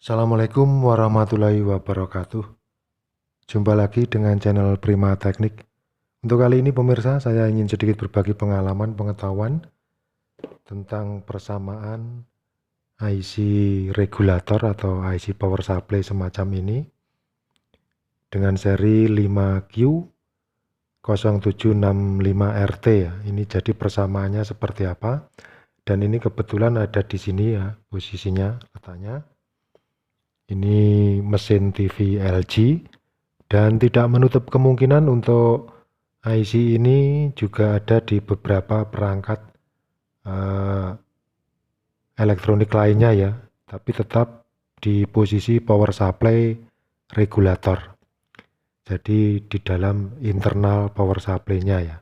Assalamualaikum warahmatullahi wabarakatuh. Jumpa lagi dengan channel Prima Teknik. Untuk kali ini pemirsa, saya ingin sedikit berbagi pengalaman pengetahuan tentang persamaan IC regulator atau IC power supply semacam ini dengan seri 5Q0765RT ya. Ini jadi persamaannya seperti apa? Dan ini kebetulan ada di sini ya posisinya letaknya. Ini mesin TV LG dan tidak menutup kemungkinan untuk IC ini juga ada di beberapa perangkat elektronik lainnya ya, tapi tetap di posisi power supply regulator. Jadi di dalam internal power supply-nya ya.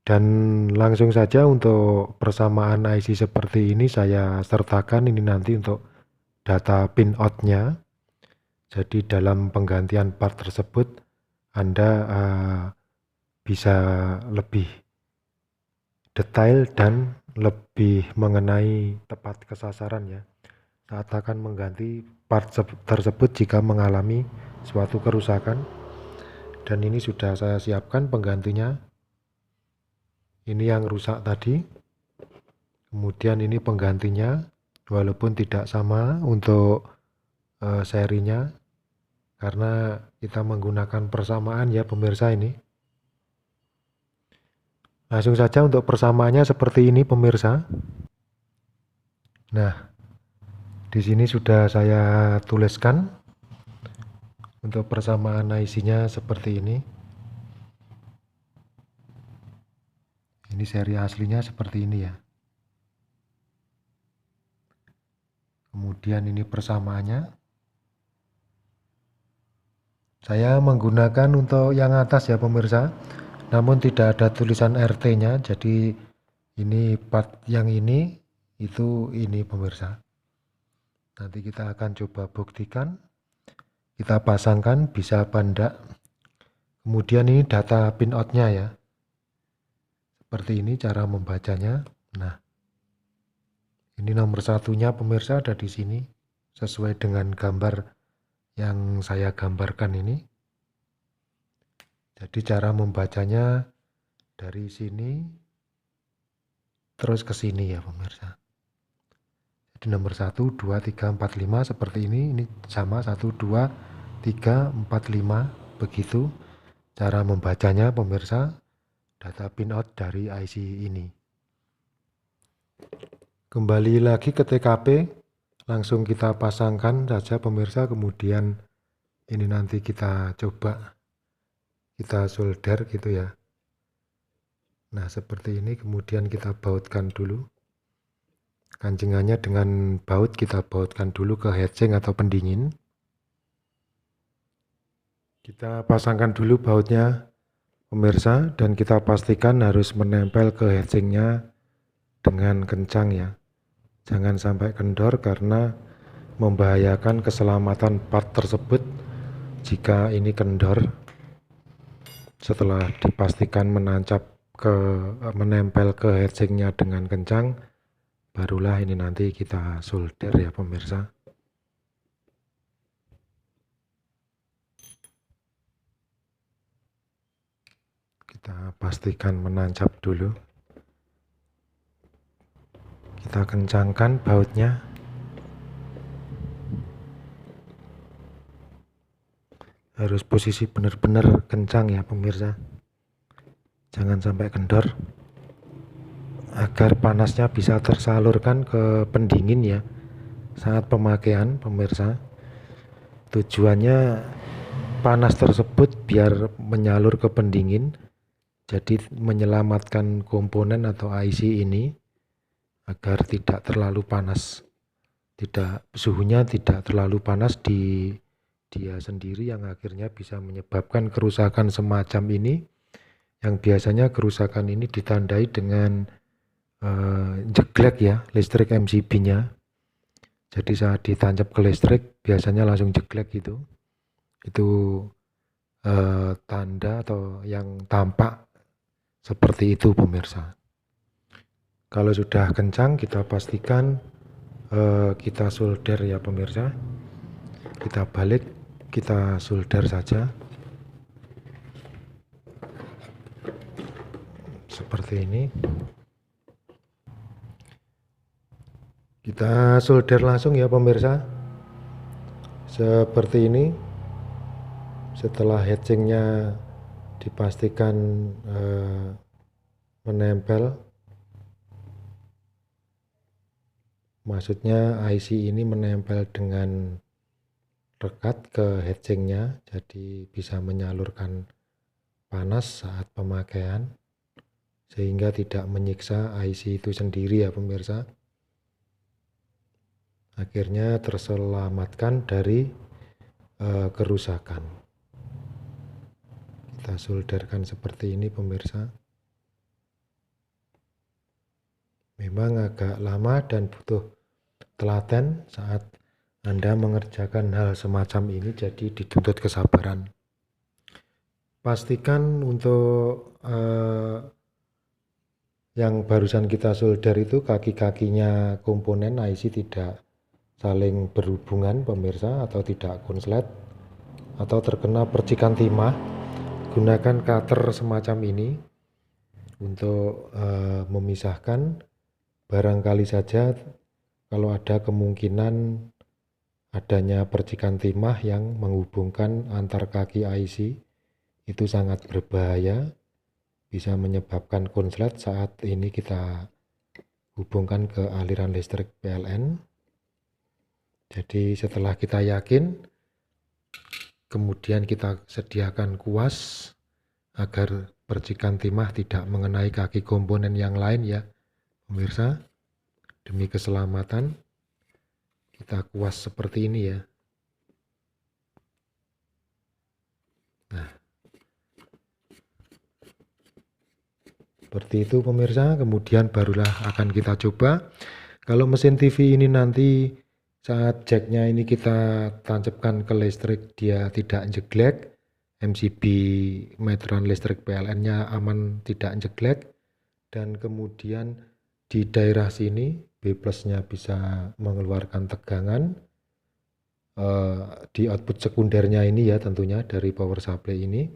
Dan langsung saja untuk persamaan IC seperti ini saya sertakan ini nanti untuk data pin out-nya. Jadi dalam penggantian part tersebut Anda bisa lebih detail dan lebih mengenai tepat kesasaran ya saat akan mengganti part tersebut jika mengalami suatu kerusakan. Dan ini sudah saya siapkan penggantinya. Ini yang rusak tadi, kemudian ini penggantinya walaupun tidak sama untuk serinya karena kita menggunakan persamaan ya pemirsa ini. Langsung saja untuk persamaannya seperti ini pemirsa. Nah, di sini sudah saya tuliskan untuk persamaan IC-nya seperti ini. Ini seri aslinya seperti ini ya. Kemudian ini persamaannya. Saya menggunakan untuk yang atas ya pemirsa, namun tidak ada tulisan RT-nya. Jadi ini part yang ini, itu ini pemirsa. Nanti kita akan coba buktikan. Kita pasangkan bisa apa enggak. Kemudian ini data pin out-nya ya. Seperti ini cara membacanya. Nah, ini nomor satunya pemirsa ada di sini. Sesuai dengan gambar yang saya gambarkan ini. Jadi cara membacanya dari sini terus ke sini ya pemirsa. Jadi nomor 1, 2, 3, 4, 5 seperti ini. Ini sama 1, 2, 3, 4, 5 begitu cara membacanya pemirsa. Data pin out dari IC ini. Kembali lagi ke TKP, langsung kita pasangkan saja pemirsa, kemudian ini nanti kita coba kita solder gitu ya. Nah seperti ini, kemudian kita bautkan dulu kancingannya dengan baut, kita bautkan dulu ke heatsink atau pendingin. Kita pasangkan dulu bautnya pemirsa, dan kita pastikan harus menempel ke heatsinknya dengan kencang ya. Jangan sampai kendor karena membahayakan keselamatan part tersebut jika ini kendor. Setelah dipastikan menempel ke heatsinknya dengan kencang, barulah ini nanti kita solder ya pemirsa. Kita pastikan menancap dulu. Kita kencangkan bautnya. Harus posisi benar-benar kencang ya pemirsa. Jangan sampai kendor. Agar panasnya bisa tersalurkan ke pendingin ya saat pemakaian pemirsa. Tujuannya panas tersebut biar menyalur ke pendingin. Jadi menyelamatkan komponen atau IC ini agar tidak terlalu panas, suhunya tidak terlalu panas di dia sendiri, yang akhirnya bisa menyebabkan kerusakan semacam ini, yang biasanya kerusakan ini ditandai dengan jeglek ya listrik MCB-nya. Jadi saat ditancap ke listrik biasanya langsung jeglek gitu. Itu tanda atau yang tampak seperti itu pemirsa. Kalau sudah kencang kita pastikan kita solder ya pemirsa. Kita balik, kita solder saja seperti ini. Kita solder langsung ya pemirsa, seperti ini. Setelah heatsingnya dipastikan menempel, maksudnya IC ini menempel dengan rekat ke heatsingnya, jadi bisa menyalurkan panas saat pemakaian sehingga tidak menyiksa IC itu sendiri ya pemirsa. Akhirnya terselamatkan dari kerusakan. Kita solderkan seperti ini pemirsa. Memang agak lama dan butuh telaten saat Anda mengerjakan hal semacam ini, jadi dituntut kesabaran. Pastikan untuk yang barusan kita solder itu kaki-kakinya komponen IC tidak saling berhubungan pemirsa, atau tidak konslet atau terkena percikan timah. Gunakan cutter semacam ini untuk memisahkan. Barangkali saja kalau ada kemungkinan adanya percikan timah yang menghubungkan antar kaki IC, itu sangat berbahaya, bisa menyebabkan konslet saat ini kita hubungkan ke aliran listrik PLN. Jadi setelah kita yakin, kemudian kita sediakan kuas agar percikan timah tidak mengenai kaki komponen yang lain ya pemirsa. Demi keselamatan kita kuas seperti ini ya. Nah, seperti itu pemirsa. Kemudian barulah akan kita coba. Kalau mesin TV ini nanti saat jacknya ini kita tancapkan ke listrik, dia tidak jeglek, MCB meteran listrik PLN-nya aman, tidak jeglek, dan kemudian di daerah sini B plusnya bisa mengeluarkan tegangan di output sekundernya ini ya, tentunya dari power supply ini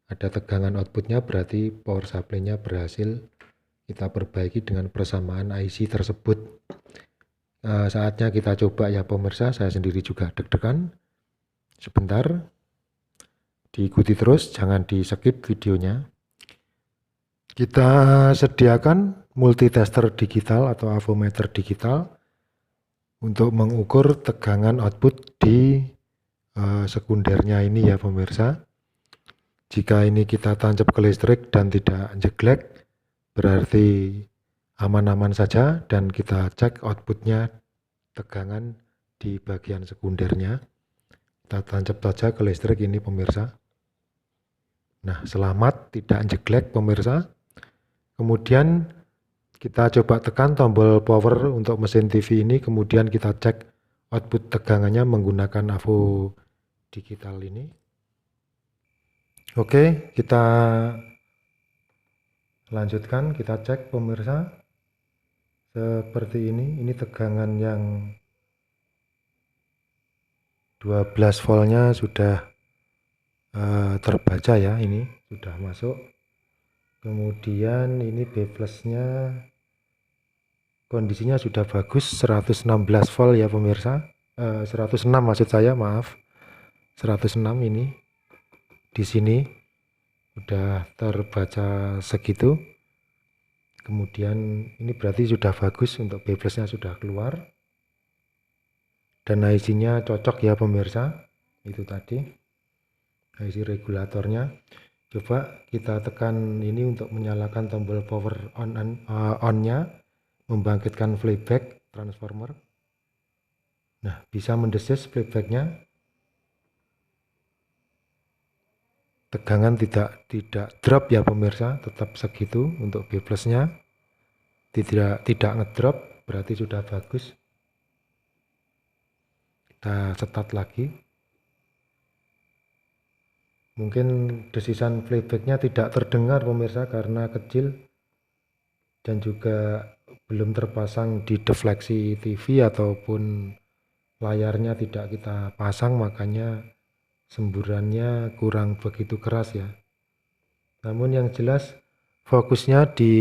ada tegangan outputnya, berarti power supply-nya berhasil kita perbaiki dengan persamaan IC tersebut. Saatnya kita coba ya pemirsa. Saya sendiri juga deg-degan. Sebentar, diikuti terus, jangan di skip videonya. Kita sediakan multitester digital atau avometer digital untuk mengukur tegangan output di sekundernya ini ya pemirsa. Jika ini kita tancap ke listrik dan tidak jeglek, berarti aman-aman saja, dan kita cek outputnya tegangan di bagian sekundernya. Kita tancap saja ke listrik ini pemirsa. Nah, selamat, tidak jeglek pemirsa. Kemudian kita coba tekan tombol power untuk mesin TV ini, kemudian kita cek output tegangannya menggunakan avo digital ini. Oke, kita lanjutkan, kita cek pemirsa. Seperti ini tegangan yang 12 voltnya sudah terbaca ya, ini sudah masuk. Kemudian ini B plusnya kondisinya sudah bagus, 116 volt ya pemirsa. 106 maksud saya, maaf. 106 ini di sini sudah terbaca segitu. Kemudian ini berarti sudah bagus, untuk B plusnya sudah keluar. Dan IC-nya cocok ya pemirsa. Itu tadi IC regulatornya. Coba kita tekan ini untuk menyalakan tombol power on-nya, membangkitkan playback transformer. Nah, bisa mendesis playbacknya. Tegangan tidak drop ya pemirsa, tetap segitu untuk B plusnya. Tidak ngedrop, berarti sudah bagus. Kita setat lagi. Mungkin desisan playbacknya tidak terdengar pemirsa karena kecil, dan juga belum terpasang di defleksi TV ataupun layarnya tidak kita pasang, makanya semburannya kurang begitu keras ya. Namun yang jelas fokusnya di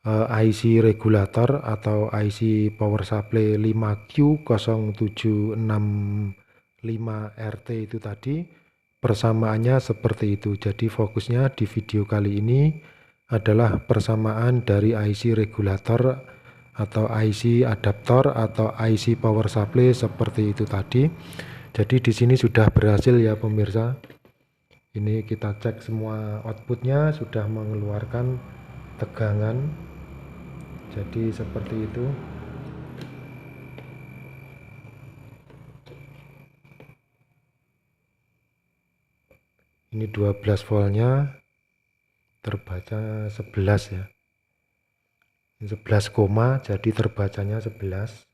IC regulator atau IC power supply 5Q0765RT itu tadi, persamaannya seperti itu. Jadi fokusnya di video kali ini adalah persamaan dari IC regulator atau IC adaptor atau IC power supply seperti itu tadi. Jadi di sini sudah berhasil ya pemirsa. Ini kita cek semua outputnya sudah mengeluarkan tegangan. Jadi seperti itu. Ini 12 voltnya terbaca 11 ya. Ini 11 koma, jadi terbacanya 11.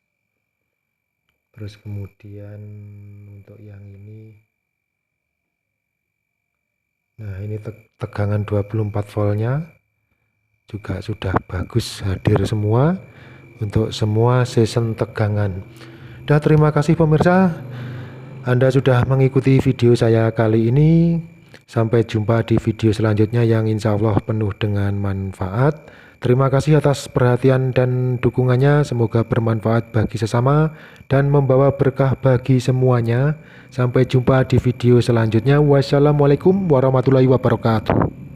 Terus kemudian untuk yang ini, nah ini tegangan 24 voltnya juga sudah bagus, hadir semua untuk semua season tegangan. Dan terima kasih pemirsa, Anda sudah mengikuti video saya kali ini. Sampai jumpa di video selanjutnya yang insya Allah penuh dengan manfaat. Terima kasih atas perhatian dan dukungannya, semoga bermanfaat bagi sesama dan membawa berkah bagi semuanya. Sampai jumpa di video selanjutnya. Wassalamualaikum warahmatullahi wabarakatuh.